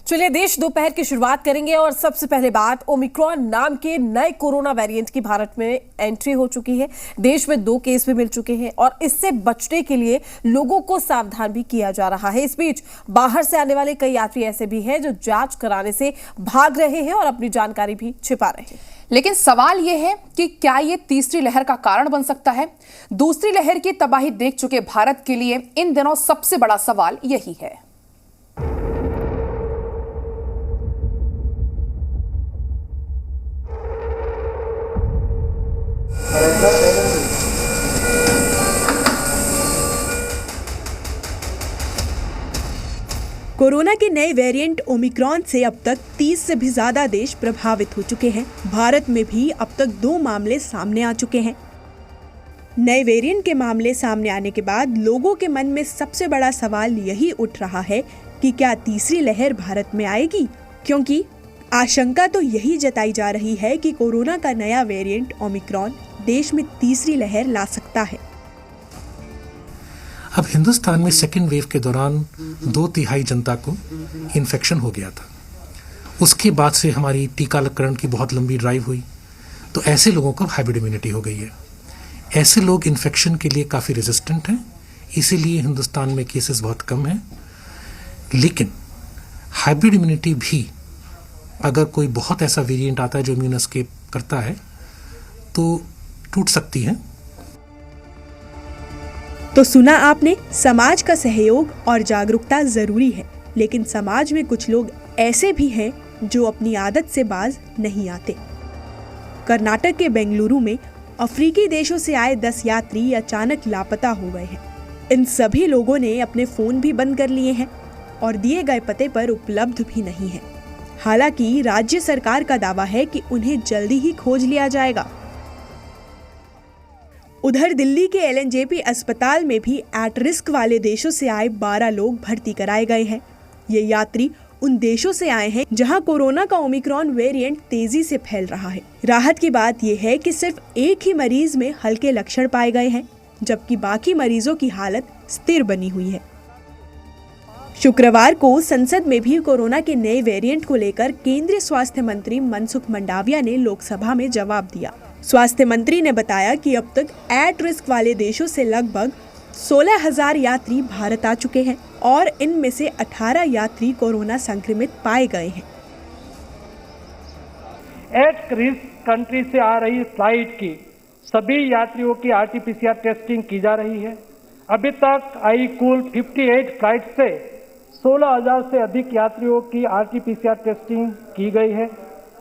चलिए देश दोपहर की शुरुआत करेंगे और सबसे पहले बात ओमिक्रॉन नाम के नए कोरोना वेरिएंट की भारत में एंट्री हो चुकी है। देश में 2 केस भी मिल चुके हैं और इससे बचने के लिए लोगों को सावधान भी किया जा रहा है। इस बीच बाहर से आने वाले कई यात्री ऐसे भी हैं जो जांच कराने से भाग रहे हैं और अपनी जानकारी भी छिपा रहे हैं। लेकिन सवाल यह है कि क्या ये तीसरी लहर का कारण बन सकता है? दूसरी लहर की तबाही देख चुके भारत के लिए इन दिनों सबसे बड़ा सवाल यही है। कोरोना के नए वेरिएंट ओमिक्रॉन से अब तक 30 से भी ज्यादा देश प्रभावित हो चुके हैं। भारत में भी अब तक 2 मामले सामने आ चुके हैं। नए वेरिएंट के मामले सामने आने के बाद लोगों के मन में सबसे बड़ा सवाल यही उठ रहा है कि क्या तीसरी लहर भारत में आएगी, क्योंकि आशंका तो यही जताई जा रही है कि कोरोना का नया वेरिएंट ओमिक्रॉन देश में तीसरी लहर ला सकता है। अब हिंदुस्तान में सेकेंड वेव के दौरान 2/3 जनता को इन्फेक्शन हो गया था। उसके बाद से हमारी टीकाकरण की बहुत लंबी ड्राइव हुई, तो ऐसे लोगों को हाइब्रिड इम्यूनिटी हो गई है। ऐसे लोग इन्फेक्शन के लिए काफ़ी रेजिस्टेंट हैं, इसीलिए हिंदुस्तान में केसेस बहुत कम हैं। लेकिन हाइब्रिड इम्यूनिटी भी, अगर कोई बहुत ऐसा वेरिएंट आता है जो इम्यून एस्केप करता है, तो टूट सकती है। तो सुना आपने, समाज का सहयोग और जागरूकता जरूरी है, लेकिन समाज में कुछ लोग ऐसे भी हैं जो अपनी आदत से बाज नहीं आते। कर्नाटक के बेंगलुरु में अफ्रीकी देशों से आए 10 यात्री अचानक लापता हो गए हैं। इन सभी लोगों ने अपने फोन भी बंद कर लिए हैं और दिए गए पते पर उपलब्ध भी नहीं है। हालांकि राज्य सरकार का दावा है कि उन्हें जल्दी ही खोज लिया जाएगा। उधर दिल्ली के LNJP अस्पताल में भी एट रिस्क वाले देशों से आए 12 लोग भर्ती कराए गए हैं। ये यात्री उन देशों से आए हैं जहां कोरोना का ओमिक्रॉन वेरिएंट तेजी से फैल रहा है। राहत की बात यह है कि सिर्फ एक ही मरीज में हल्के लक्षण पाए गए हैं, जबकि बाकी मरीजों की हालत स्थिर बनी हुई है। शुक्रवार को संसद में भी कोरोना के नए वेरिएंट को लेकर केंद्रीय स्वास्थ्य मंत्री मनसुख मंडाविया ने लोकसभा में जवाब दिया। स्वास्थ्य मंत्री ने बताया कि अब तक एट रिस्क वाले देशों से लगभग 16,000 यात्री भारत आ चुके हैं और इनमें से 18 यात्री कोरोना संक्रमित पाए गए हैं। एट रिस्क कंट्री से आ रही फ्लाइट की सभी यात्रियों की RT-PCR टेस्टिंग की जा रही है। अभी तक आई कुल 58 फ्लाइट से 16,000 से अधिक यात्रियों की RT-PCR टेस्टिंग की गई है,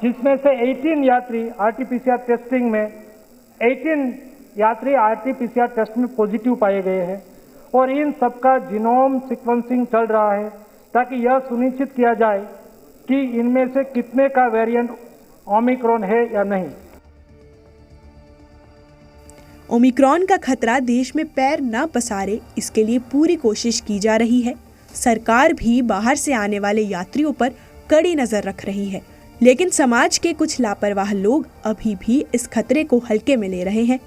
जिसमें से 18 यात्री RT-PCR टेस्टिंग में 18 यात्री RT-PCR टेस्ट में पॉजिटिव पाए गए हैं और इन सबका जीनोम सीक्वेंसिंग चल रहा है ताकि यह सुनिश्चित किया जाए कि इनमें से कितने का वेरिएंट ओमिक्रॉन है या नहीं। ओमिक्रॉन का खतरा देश में पैर न पसारे, इसके लिए पूरी कोशिश की जा रही है। सरकार भी बाहर से आने वाले यात्रियों पर कड़ी नजर रख रही है, लेकिन समाज के कुछ लापरवाह लोग अभी भी इस खतरे को हल्के में ले रहे हैं।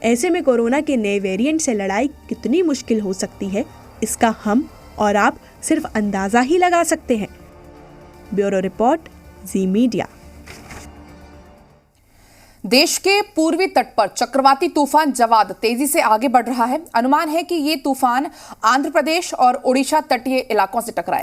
ऐसे में कोरोना के नए वेरिएंट से लड़ाई कितनी मुश्किल हो सकती है, इसका हम और आप सिर्फ अंदाजा ही लगा सकते हैं। ब्यूरो रिपोर्ट, जी मीडिया। देश के पूर्वी तट पर चक्रवाती तूफान जवाद तेजी से आगे बढ़ रहा है। अनुमान है कि ये तूफान आंध्र प्रदेश और ओडिशा तटीय इलाकों से टकराएगा।